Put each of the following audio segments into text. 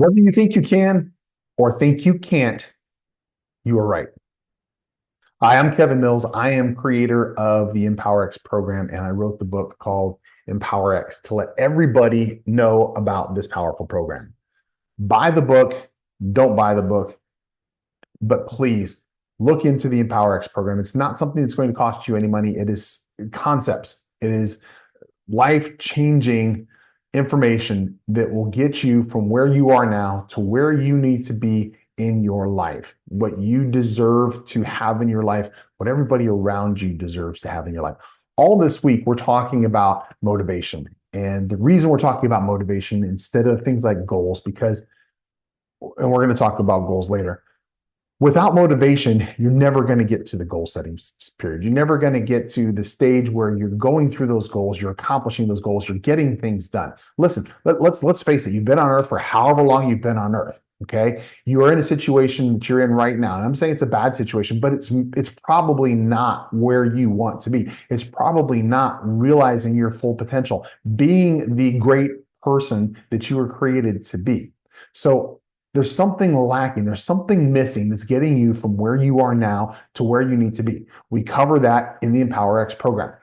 Whether you think you can or think you can't, you are right. Hi, I'm Kevin Mills. I am creator of the EmpowerX program, and I wrote the book called EmpowerX to let everybody know about this powerful program. Buy the book, don't buy the book, but please look into the EmpowerX program. It's not something that's going to cost you any money. It is concepts. It is life-changing information that will get you from where you are now to where you need to be in your life, what you deserve to have in your life, what everybody around you deserves to have in your life. All this week, we're talking about motivation. And the reason we're talking about motivation instead of things like goals, because, and we're going to talk about goals later, without motivation, you're never going to get to the goal setting period. You're never going to get to the stage where you're going through those goals, you're accomplishing those goals, you're getting things done. Listen, let's face it. You've been on Earth for however long you've been on Earth. Okay, you are in a situation that you're in right now, and I'm saying it's a bad situation, but it's probably not where you want to be. It's probably not realizing your full potential, being the great person that you were created to be. So there's something lacking. There's something missing that's getting you from where you are now to where you need to be. We cover that in the EmpowerX program.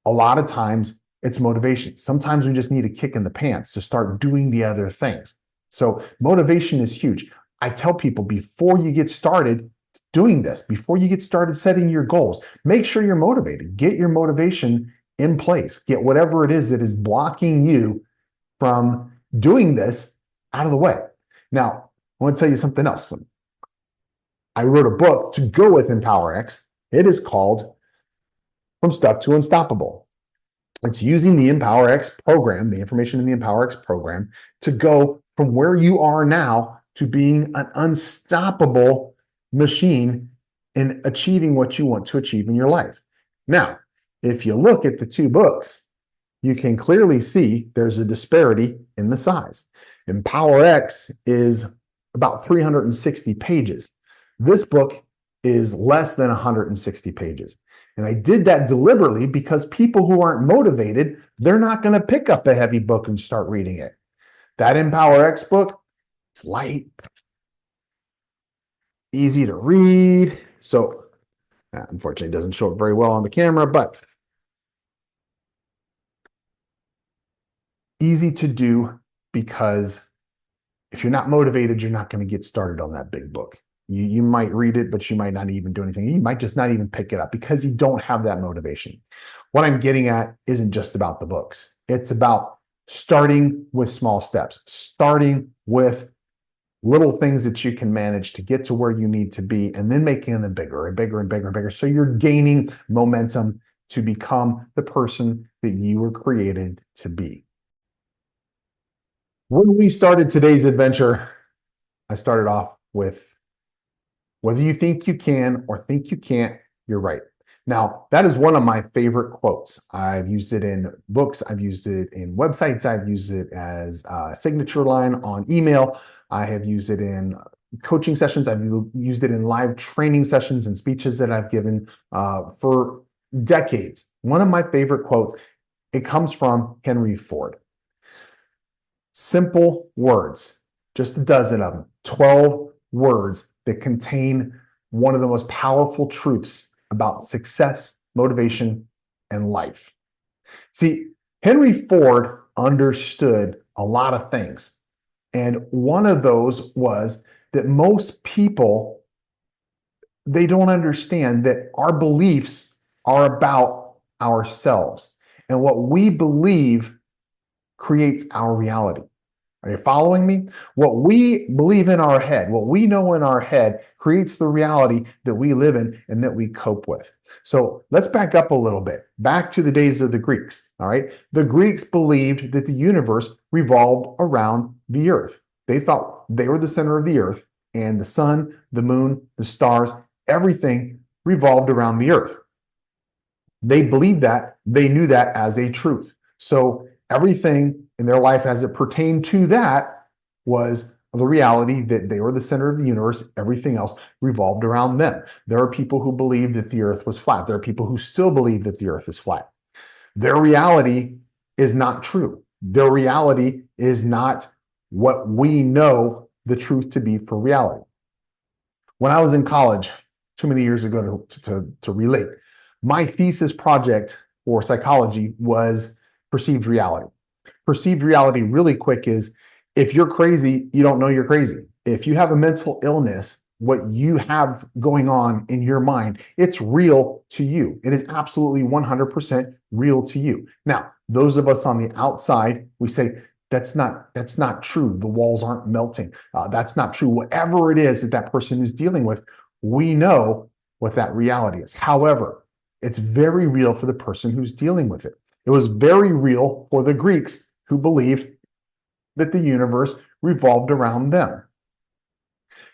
A lot of times it's motivation. Sometimes we just need a kick in the pants to start doing the other things. So motivation is huge. I tell people before you get started doing this, before you get started setting your goals, make sure you're motivated. Get your motivation in place. Get whatever it is that is blocking you from doing this out of the way. Now, I want to tell you something else. I wrote a book to go with EmpowerX. It is called From Stuck to Unstoppable. It's using the EmpowerX program, the information in the EmpowerX program, to go from where you are now to being an unstoppable machine in achieving what you want to achieve in your life. Now, if you look at the two books, you can clearly see there's a disparity in the size. EmpowerX is about 360 pages. This book is less than 160 pages. And I did that deliberately because people who aren't motivated, they're not going to pick up a heavy book and start reading it. That EmpowerX book, it's light, easy to read. So, unfortunately, it doesn't show up very well on the camera, but easy to do because if you're not motivated, you're not going to get started on that big book. You might read it, but you might not even do anything. You might just not even pick it up because you don't have that motivation. What I'm getting at isn't just about the books. It's about starting with small steps, starting with little things that you can manage to get to where you need to be, and then making them bigger and bigger and bigger and bigger. So you're gaining momentum to become the person that you were created to be. When we started today's adventure, I started off with whether you think you can or think you can't, you're right. Now, that is one of my favorite quotes. I've used it in books. I've used it in websites. I've used it as a signature line on email. I have used it in coaching sessions. I've used it in live training sessions and speeches that I've given for decades. One of my favorite quotes, it comes from Henry Ford. Simple words, just a dozen of them, 12 words that contain one of the most powerful truths about success, motivation, and life. See, Henry Ford understood a lot of things. And one of those was that most people, they don't understand that our beliefs are about ourselves. And what we believe creates our reality. Are you following me? What we believe in our head, what we know in our head creates the reality that we live in and that we cope with. So let's back up a little bit, back to the days of the Greeks, all right? The Greeks believed that the universe revolved around the earth. They thought they were the center of the earth, and the sun, the moon, the stars, everything revolved around the earth. They believed that, they knew that as a truth. So everything in their life as it pertained to that was the reality that they were the center of the universe. Everything else revolved around them. There are people who believe that the earth was flat. There are people who still believe that the earth is flat. Their reality is not true. Their reality is not what we know the truth to be for reality. When I was in college, too many years ago to relate, my thesis project for psychology was perceived reality. Perceived reality, really quick, is if you're crazy, you don't know you're crazy. If you have a mental illness, what you have going on in your mind, it's real to you. It is absolutely 100% real to you. Now, those of us on the outside, we say, that's not true. The walls aren't melting. That's not true. Whatever it is that that person is dealing with, we know what that reality is. However, it's very real for the person who's dealing with it. It was very real for the Greeks who believed that the universe revolved around them.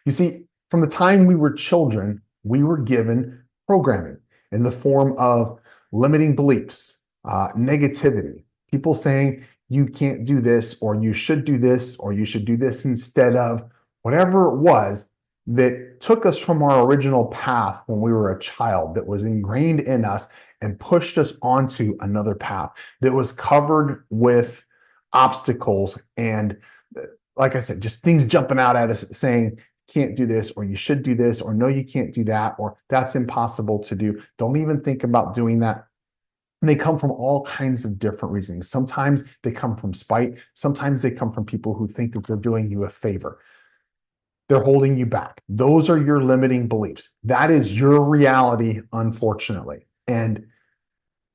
You see, from the time we were children, we were given programming in the form of limiting beliefs, negativity, people saying you can't do this, or you should do this, or you should do this instead of whatever it was that took us from our original path when we were a child, that was ingrained in us and pushed us onto another path that was covered with obstacles and, like I said, just things jumping out at us saying, can't do this, or you should do this, or no, you can't do that, or that's impossible to do. Don't even think about doing that. And they come from all kinds of different reasons. Sometimes they come from spite. Sometimes they come from people who think that they're doing you a favor. They're holding you back. Those are your limiting beliefs. That is your reality, unfortunately. And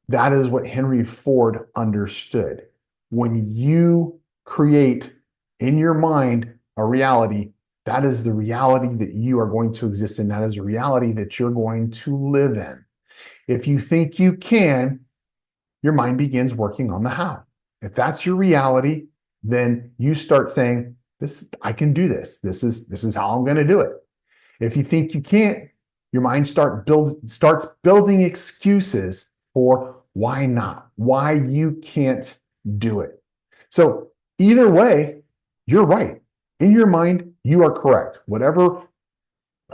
that is what Henry Ford understood. When you create in your mind a reality, that is the reality that you are going to exist in. That is a reality that you're going to live in. If you think you can, your mind begins working on the how. If that's your reality, then you start saying, I can do this. This is how I'm going to do it. If you think you can't, your mind starts building excuses for why not, why you can't do it. So either way, you're right. In your mind, you are correct. Whatever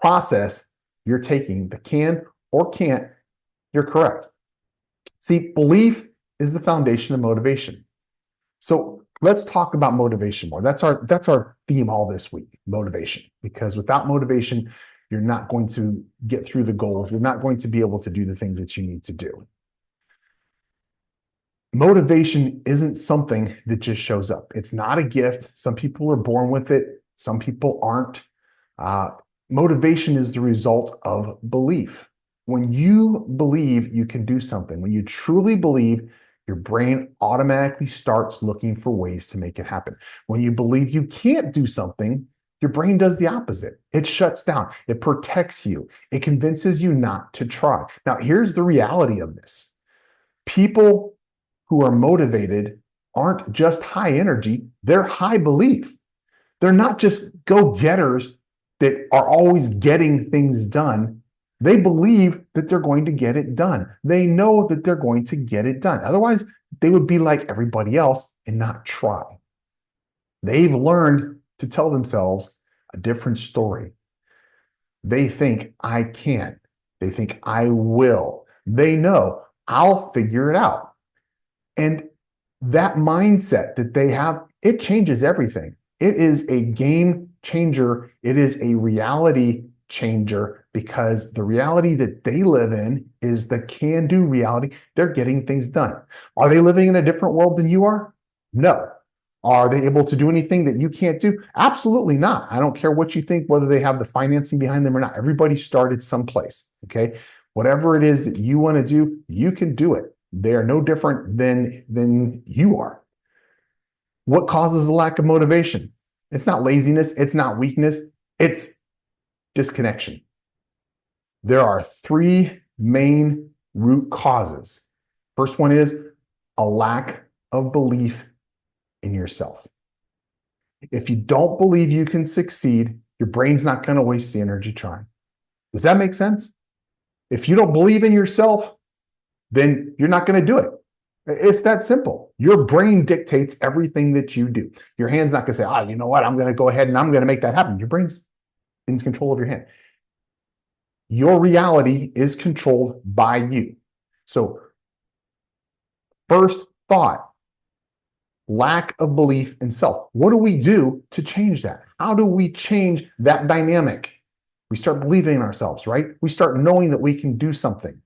process you're taking, the can or can't, you're correct. See, belief is the foundation of motivation. So let's talk about motivation more. That's our theme all this week, motivation. Because without motivation, you're not going to get through the goals. You're not going to be able to do the things that you need to do. Motivation isn't something that just shows up. It's not a gift. Some people are born with it. Some people aren't. Motivation is the result of belief. When you believe you can do something, when you truly believe, your brain automatically starts looking for ways to make it happen. When you believe you can't do something, your brain does the opposite. It shuts down. It protects you. It convinces you not to try. Now, here's the reality of this. People who are motivated aren't just high energy, they're high belief. They're not just go-getters that are always getting things done. They believe that they're going to get it done. They know that they're going to get it done. Otherwise, they would be like everybody else and not try. They've learned to tell themselves a different story. They think, I can. They think, I will. They know, I'll figure it out. And that mindset that they have, it changes everything. It is a game changer. It is a reality changer, because the reality that they live in is the can-do reality. They're getting things done. Are they living in a different world than you are? No. Are they able to do anything that you can't do? Absolutely not. I don't care what you think, whether they have the financing behind them or not. Everybody started someplace, okay? Whatever it is that you want to do, you can do it. They are no different than you are. What causes a lack of motivation? It's not laziness. It's not weakness. It's disconnection. There are three main root causes. First one is a lack of belief in yourself. If you don't believe you can succeed, your brain's not going to waste the energy trying. Does that make sense? If you don't believe in yourself, then you're not going to do it. It's that simple. Your brain dictates everything that you do. Your hand's not going to say, you know what, I'm going to go ahead and I'm going to make that happen. Your brain's in control of your hand. Your reality is controlled by you. So, first thought, Lack of belief in self. What do we do to change that? How do we change that dynamic? We start believing in ourselves, right? We start knowing that we can do something.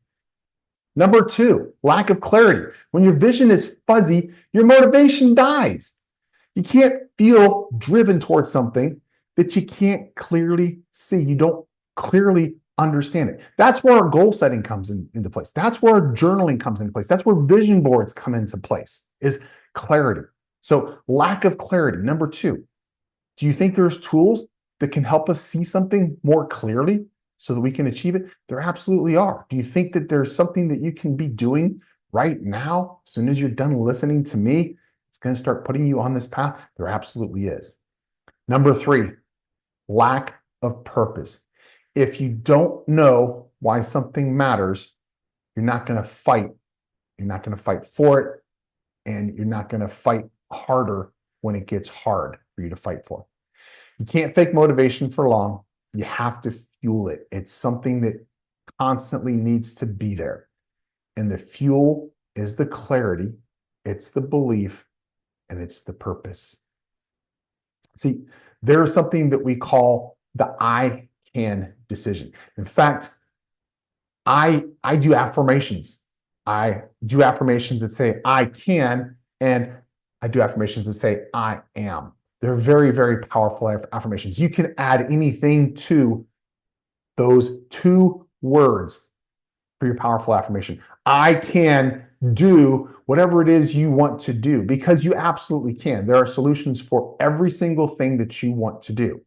Number two, lack of clarity. When your vision is fuzzy, your motivation dies. You can't feel driven towards something that you can't clearly see. You don't clearly understand it. That's where our goal setting comes into place. That's where journaling comes into place. That's where vision boards come into place, is clarity. So lack of clarity. Number two, do you think there's tools that can help us see something more clearly so that we can achieve it? There absolutely are. Do you think that there's something that you can be doing right now? As soon as you're done listening to me, it's going to start putting you on this path. There absolutely is. Number three, lack of purpose. If you don't know why something matters, you're not going to fight. You're not going to fight for it, and you're not going to fight harder when it gets hard for you to fight for. You can't fake motivation for long. You have to fuel it. It's something that constantly needs to be there. And the fuel is the clarity, it's the belief, and it's the purpose. See, there's something that we call the I can decision. In fact, I do affirmations. I do affirmations that say I can, and I do affirmations that say I am. They're very, very powerful affirmations. You can add anything to those two words for your powerful affirmation. I can do whatever it is you want to do, because you absolutely can. There are solutions for every single thing that you want to do.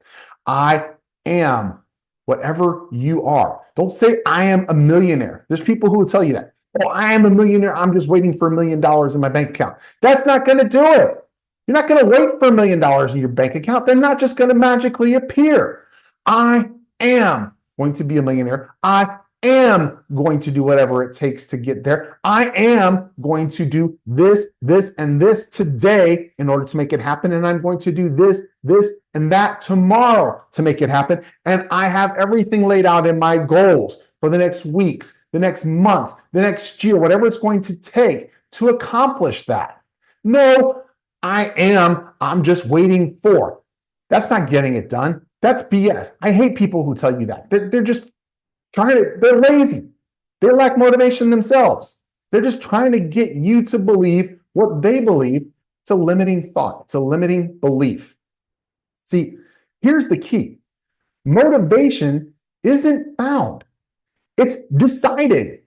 I am whatever you are. Don't say I am a millionaire. There's people who will tell you that. Oh, I am a millionaire. I'm just waiting for $1 million in my bank account. That's not going to do it. You're not going to wait for $1 million in your bank account. They're not just going to magically appear. I am going to be a millionaire. I am going to do whatever it takes to get there. I am going to do this, this, and this today in order to make it happen. And I'm going to do this, this, and that tomorrow to make it happen. And I have everything laid out in my goals for the next weeks, the next months, the next year, whatever it's going to take to accomplish that. No, I'm just waiting for. That's not getting it done. That's BS. I hate people who tell you that. They're just they're lazy. They lack motivation themselves. They're just trying to get you to believe what they believe. It's a limiting thought. It's a limiting belief. See, here's the key. Motivation isn't found. It's decided.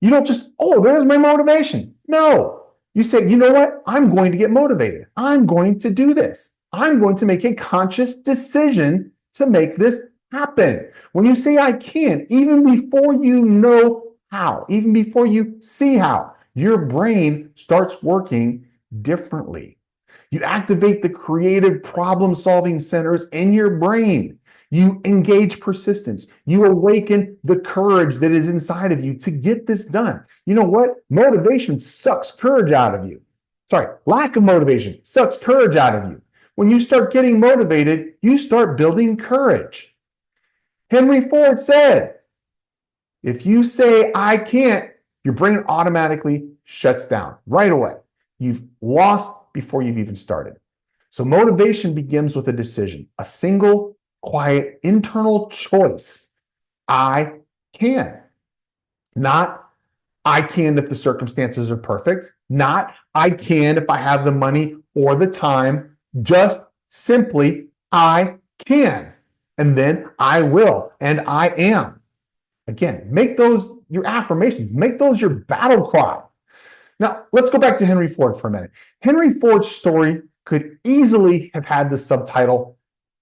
You don't just, oh, there's my motivation. No. You say, you know what? I'm going to get motivated. I'm going to do this. I'm going to make a conscious decision to make this happen. When you say I can, even before you know how, even before you see how, your brain starts working differently. You activate the creative problem-solving centers in your brain. You engage persistence. You awaken the courage that is inside of you to get this done. You know what? Motivation sucks courage out of you. Sorry, lack of motivation sucks courage out of you. When you start getting motivated, you start building courage. Henry Ford said, if you say I can't, your brain automatically shuts down right away. You've lost before you've even started. So motivation begins with a decision, a single, quiet, internal choice. I can. Not I can if the circumstances are perfect. Not I can if I have the money or the time. Just simply I can. And then I will, and I am. Again, make those your affirmations. Make those your battle cry. Now, let's go back to Henry Ford for a minute. Henry Ford's story could easily have had the subtitle,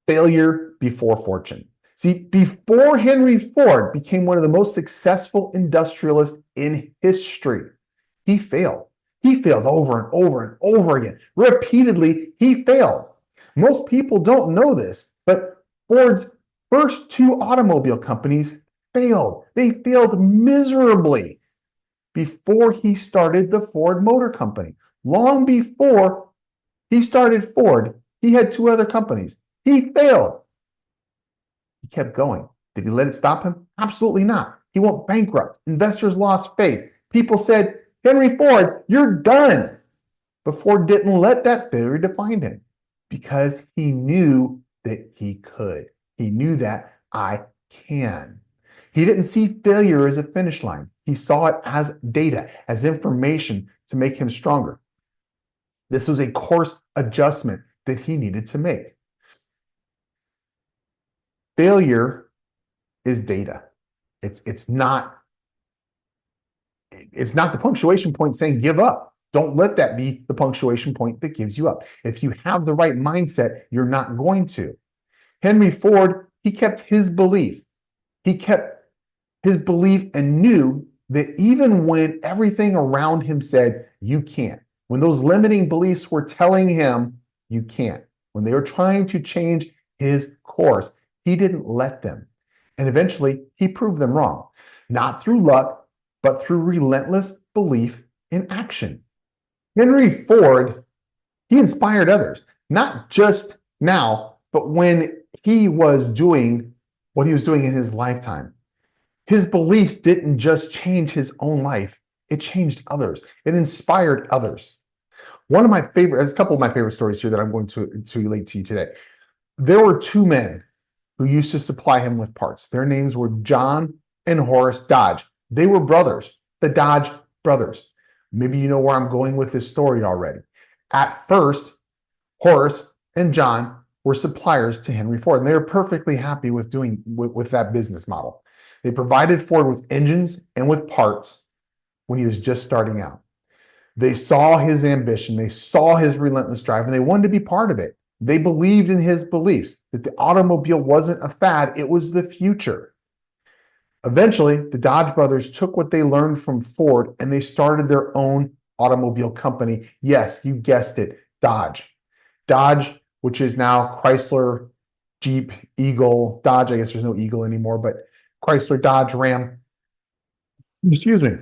Failure Before Fortune. See, before Henry Ford became one of the most successful industrialists in history, he failed. He failed over and over and over again. Repeatedly, he failed. Most people don't know this, but Ford's first two automobile companies failed. They failed miserably before he started the Ford Motor Company. Long before he started Ford, he had two other companies. He failed. He kept going. Did he let it stop him? Absolutely not. He went bankrupt. Investors lost faith. People said, Henry Ford, you're done. But Ford didn't let that failure define him because he knew that he could. He knew that I can. He didn't see failure as a finish line. He saw it as data, as information to make him stronger. This was a course adjustment that he needed to make. Failure is data. It's not the punctuation point saying give up. Don't let that be the punctuation point that gives you up. If you have the right mindset, you're not going to. Henry Ford, he kept his belief. He kept his belief and knew that even when everything around him said, you can't, when those limiting beliefs were telling him, you can't, when they were trying to change his course, he didn't let them. And eventually, he proved them wrong, not through luck, but through relentless belief in action. Henry Ford, he inspired others, not just now, but when he was doing what he was doing in his lifetime. His beliefs didn't just change his own life, it changed others. It inspired others. There's a couple of my favorite stories here that I'm going to relate to you today. There were two men who used to supply him with parts. Their names were John and Horace Dodge. They were brothers, the Dodge brothers. Maybe you know where I'm going with this story already. At first, Horace and John were suppliers to Henry Ford, and they were perfectly happy with that business model. They provided Ford with engines and with parts when he was just starting out. They saw his ambition, they saw his relentless drive, and they wanted to be part of it. They believed in his beliefs that the automobile wasn't a fad, it was the future. Eventually, the Dodge brothers took what they learned from Ford and they started their own automobile company. Yes, you guessed it, Dodge. Dodge, which is now Chrysler, Jeep, Eagle, Dodge. I guess there's no Eagle anymore, but Chrysler, Dodge, Ram. Excuse me.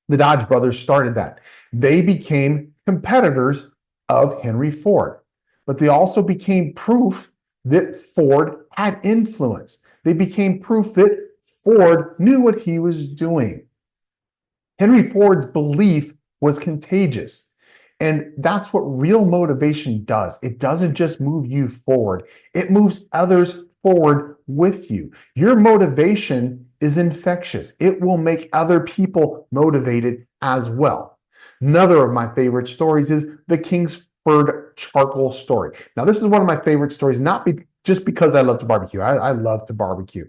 The Dodge brothers started that. They became competitors of Henry Ford, but they also became proof that Ford had influence. They became proof that Ford knew what he was doing. Henry Ford's belief was contagious. And that's what real motivation does. It doesn't just move you forward, it moves others forward with you. Your motivation is infectious, it will make other people motivated as well. Another of my favorite stories is the Kingsford Charcoal story. Now, this is one of my favorite stories, not just because I love to barbecue. I love to barbecue.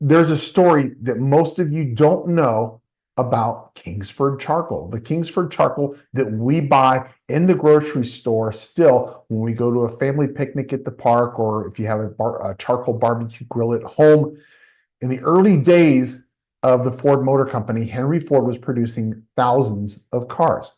There's a story that most of you don't know about Kingsford Charcoal. The Kingsford Charcoal that we buy in the grocery store still when we go to a family picnic at the park, or if you have a charcoal barbecue grill at home. In the early days of the Ford Motor Company, Henry Ford was producing thousands of cars.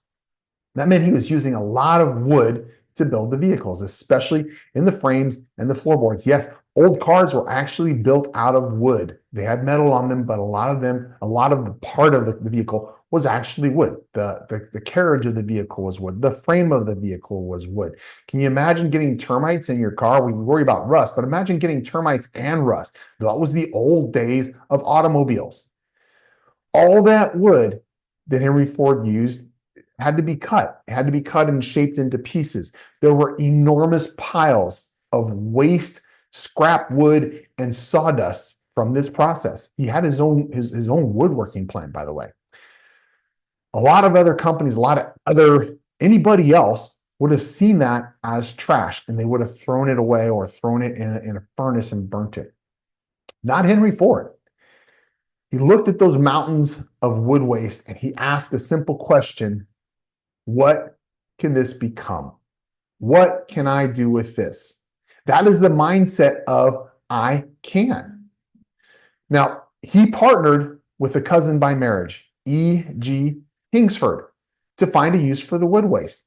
That meant he was using a lot of wood to build the vehicles, especially in the frames and the floorboards. Yes, old cars were actually built out of wood. They had metal on them, but a lot of the part of the vehicle was actually wood. The carriage of the vehicle was wood. The frame of the vehicle was wood. Can you imagine getting termites in your car? We worry about rust, but imagine getting termites and rust. That was the old days of automobiles. All that wood that Henry Ford used had to be cut. It had to be cut and shaped into pieces. There were enormous piles of waste, scrap wood, and sawdust from this process. He had his own woodworking plant, by the way. A lot of other companies, anybody else would have seen that as trash, and they would have thrown it away or thrown it in a furnace and burnt it. Not Henry Ford. He looked at those mountains of wood waste and he asked a simple question: what can this become? What can I do with this? That is the mindset of I can. Now, he partnered with a cousin by marriage, E.G. Kingsford, to find a use for the wood waste.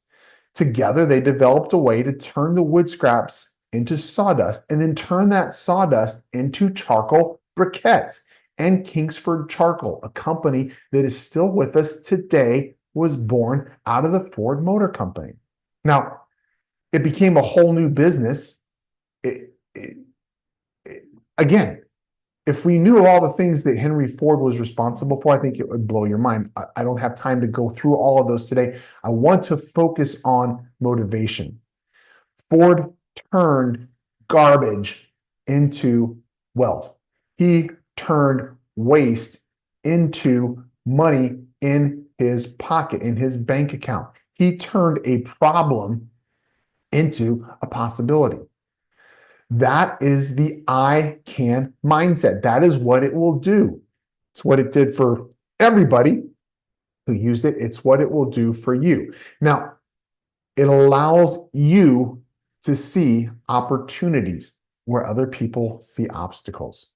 Together, they developed a way to turn the wood scraps into sawdust and then turn that sawdust into charcoal briquettes. And Kingsford Charcoal, a company that is still with us today, was born out of the Ford Motor Company. Now, it became a whole new business. Again, If we knew all the things that Henry Ford was responsible for, I think it would blow your mind. I don't have time to go through all of those today. I want to focus on motivation. Ford turned garbage into wealth. He turned waste into money in his pocket, in his bank account. He turned a problem into a possibility. That is the I can mindset. That is what it will do. It's what it did for everybody who used it. It's what it will do for you. Now, it allows you to see opportunities where other people see obstacles.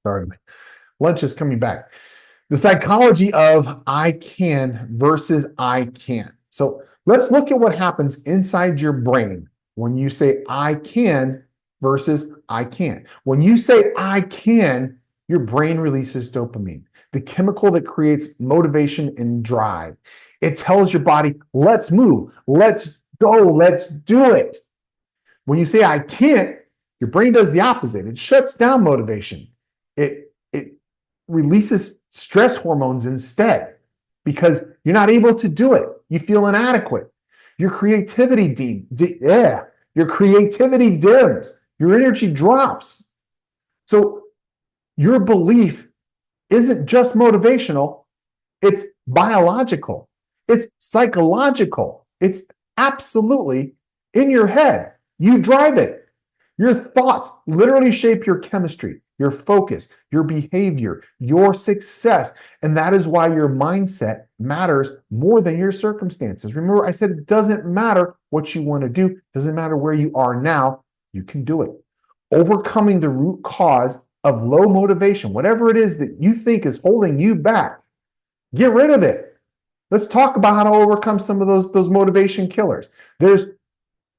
Sorry, lunch is coming back. The psychology of I can versus I can't. So let's look at what happens inside your brain when you say I can versus I can't. When you say I can, your brain releases dopamine, the chemical that creates motivation and drive. It tells your body, let's move, let's go, let's do it. When you say I can't, your brain does the opposite. It shuts down motivation. It releases stress hormones instead because you're not able to do it. You feel inadequate. Your creativity your creativity dims. Your energy drops. So your belief isn't just motivational, it's biological. It's psychological. It's absolutely in your head. You drive it. Your thoughts literally shape your chemistry, your focus, your behavior, your success. And that is why your mindset matters more than your circumstances. Remember, I said it doesn't matter what you want to do, it doesn't matter where you are now, you can do it. Overcoming the root cause of low motivation, whatever it is that you think is holding you back, get rid of it. Let's talk about how to overcome some of those motivation killers. There's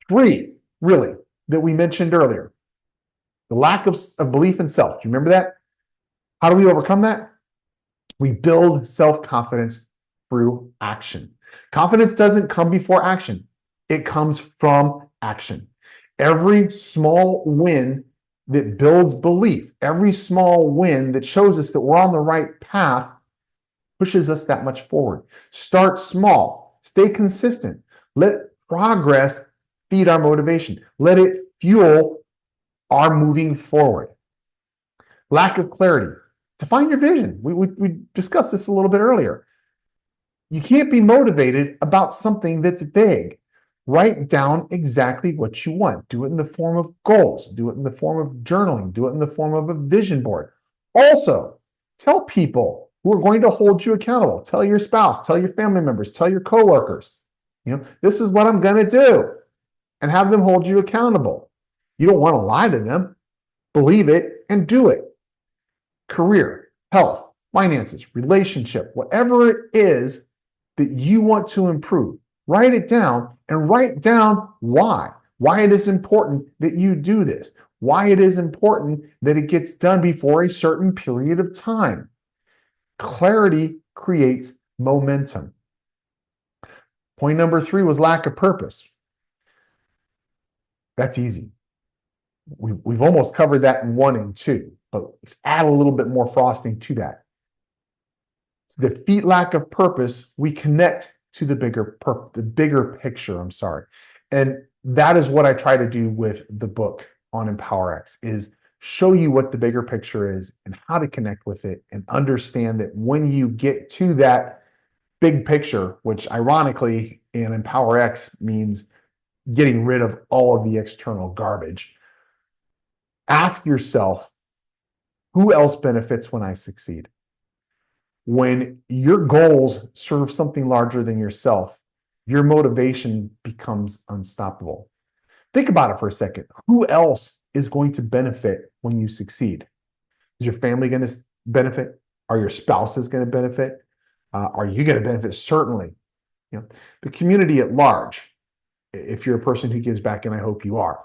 three, really, that we mentioned earlier. The lack of belief in self. Do you remember that? How do we overcome that? We build self-confidence through action. Confidence doesn't come before action. It comes from action. Every small win that builds belief, every small win that shows us that we're on the right path pushes us that much forward. Start small. Stay consistent. Let progress feed our motivation. Let it fuel our moving forward. Lack of clarity. Define your vision. We discussed this a little bit earlier. You can't be motivated about something that's vague. Write down exactly what you want. Do it in the form of goals. Do it in the form of journaling. Do it in the form of a vision board. Also, tell people who are going to hold you accountable. Tell your spouse, tell your family members, tell your coworkers, this is what I'm going to do, and have them hold you accountable. You don't want to lie to them. Believe it and do it. Career, health, finances, relationship, whatever it is that you want to improve, write it down and write down why it is important that you do this, why it is important that it gets done before a certain period of time. Clarity creates momentum. Point number 3 was lack of purpose. That's easy. We've almost covered that in 1 and 2, but let's add a little bit more frosting to that. To defeat lack of purpose, we connect to the bigger picture. And that is what I try to do with the book on EmpowerX, is show you what the bigger picture is and how to connect with it, and understand that when you get to that big picture, which ironically in EmpowerX means getting rid of all of the external garbage, ask yourself, who else benefits when I succeed? When your goals serve something larger than yourself, your motivation becomes unstoppable. Think about it for a second. Who else is going to benefit when you succeed? Is your family going to benefit? Are your spouses going to benefit? Are you going to benefit? Certainly. The community at large, if you're a person who gives back, and I hope you are,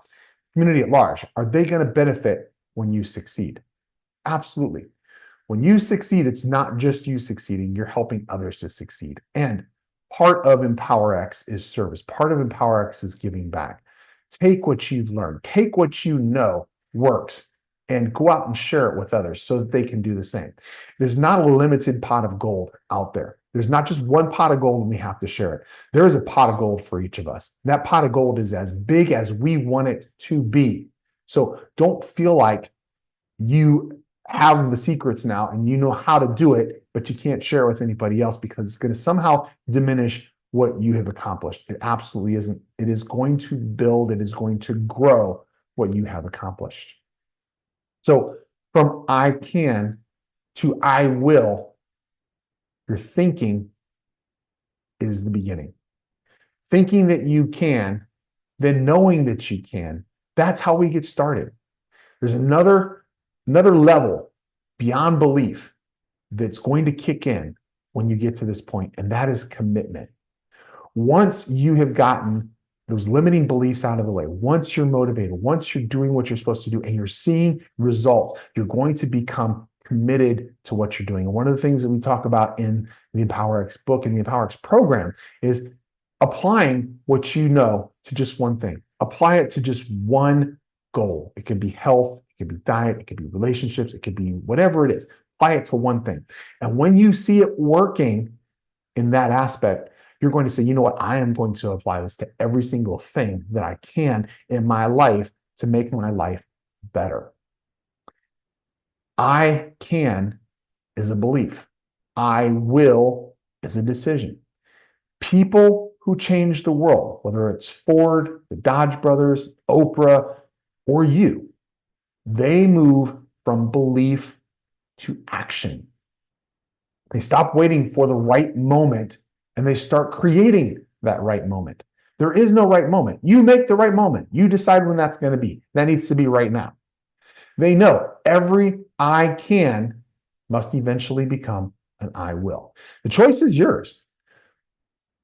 community at large, are they going to benefit when you succeed? Absolutely. When you succeed, it's not just you succeeding, you're helping others to succeed. And part of EmpowerX is service. Part of EmpowerX is giving back. Take what you've learned. Take what you know works and go out and share it with others so that they can do the same. There's not a limited pot of gold out there. There's not just one pot of gold and we have to share it. There is a pot of gold for each of us. That pot of gold is as big as we want it to be. So don't feel like you have the secrets now and you know how to do it, but you can't share it with anybody else because it's going to somehow diminish what you have accomplished. It absolutely isn't. It is going to build, it is going to grow what you have accomplished. So from I can to I will, your thinking is the beginning. Thinking that you can, then knowing that you can, that's how we get started. There's another level beyond belief that's going to kick in when you get to this point, and that is commitment. Once you have gotten those limiting beliefs out of the way, once you're motivated, once you're doing what you're supposed to do and you're seeing results, you're going to become committed to what you're doing. And one of the things that we talk about in the EmpowerX book and the EmpowerX program is applying what you know to just one thing. Apply it to just one goal. It could be health, it could be diet, it could be relationships, it could be whatever it is. Apply it to one thing. And when you see it working in that aspect, you're going to say, you know what, I am going to apply this to every single thing that I can in my life to make my life better. I can is a belief. I will is a decision. People who change the world, whether it's Ford, the Dodge brothers, Oprah, or you, they move from belief to action. They stop waiting for the right moment and they start creating that right moment. There is no right moment. You make the right moment. You decide when that's going to be. That needs to be right now. They know every I can must eventually become an I will. The choice is yours.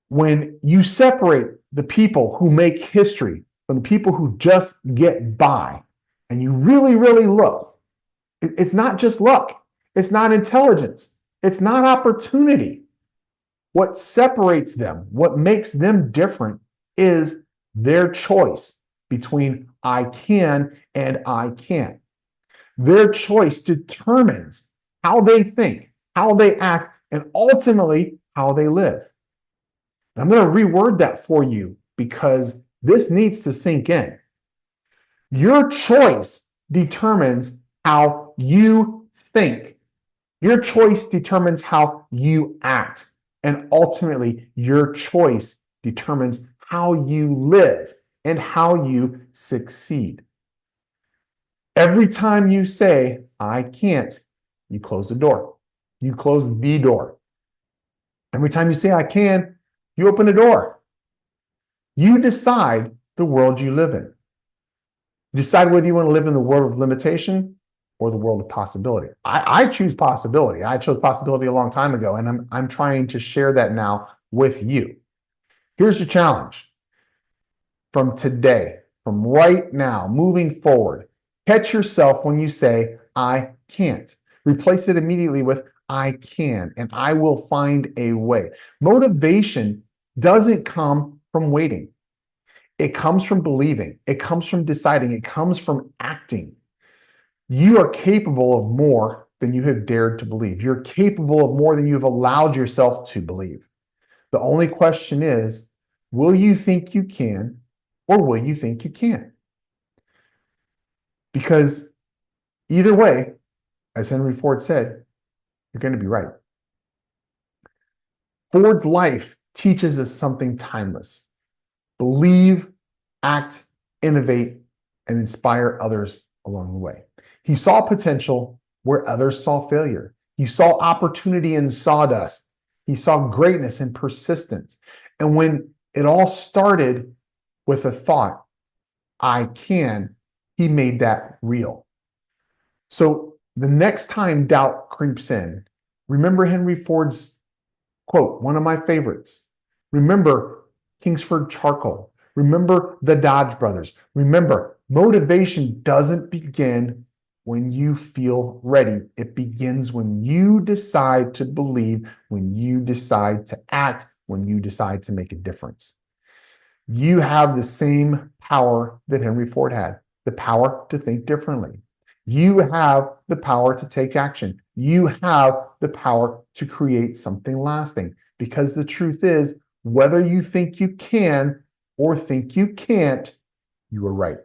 When you separate the people who make history from the people who just get by, and you really, really look, it's not just luck. It's not intelligence. It's not opportunity. What separates them, what makes them different is their choice between I can and I can't. Their choice determines how they think, how they act, and ultimately how they live. I'm going to reword that for you because this needs to sink in. Your choice determines how you think. Your choice determines how you act. And ultimately, your choice determines how you live and how you succeed. Every time you say, I can't, you close the door. You close the door. Every time you say, I can, you open the door. You decide the world you live in. You decide whether you want to live in the world of limitation or the world of possibility. I choose possibility. I chose possibility a long time ago, and I'm trying to share that now with you. Here's your challenge. From today, from right now, moving forward, catch yourself when you say, I can't. Replace it immediately with, I can, and I will find a way. Motivation doesn't come from waiting. It comes from believing. It comes from deciding. It comes from acting. You are capable of more than you have dared to believe. You're capable of more than you've allowed yourself to believe. The only question is, will you think you can or will you think you can't? Because either way, as Henry Ford said, you're going to be right. Ford's life teaches us something timeless. Believe, act, innovate, and inspire others along the way. He saw potential where others saw failure. He saw opportunity in sawdust. He saw greatness in persistence. And when it all started with a thought, I can, he made that real. So the next time doubt creeps in, remember Henry Ford's quote, one of my favorites. Remember Kingsford Charcoal. Remember the Dodge brothers. Remember, motivation doesn't begin when you feel ready. It begins when you decide to believe, when you decide to act, when you decide to make a difference. You have the same power that Henry Ford had, the power to think differently. You have the power to take action. You have the power to create something lasting. Because the truth is, whether you think you can or think you can't, you are right.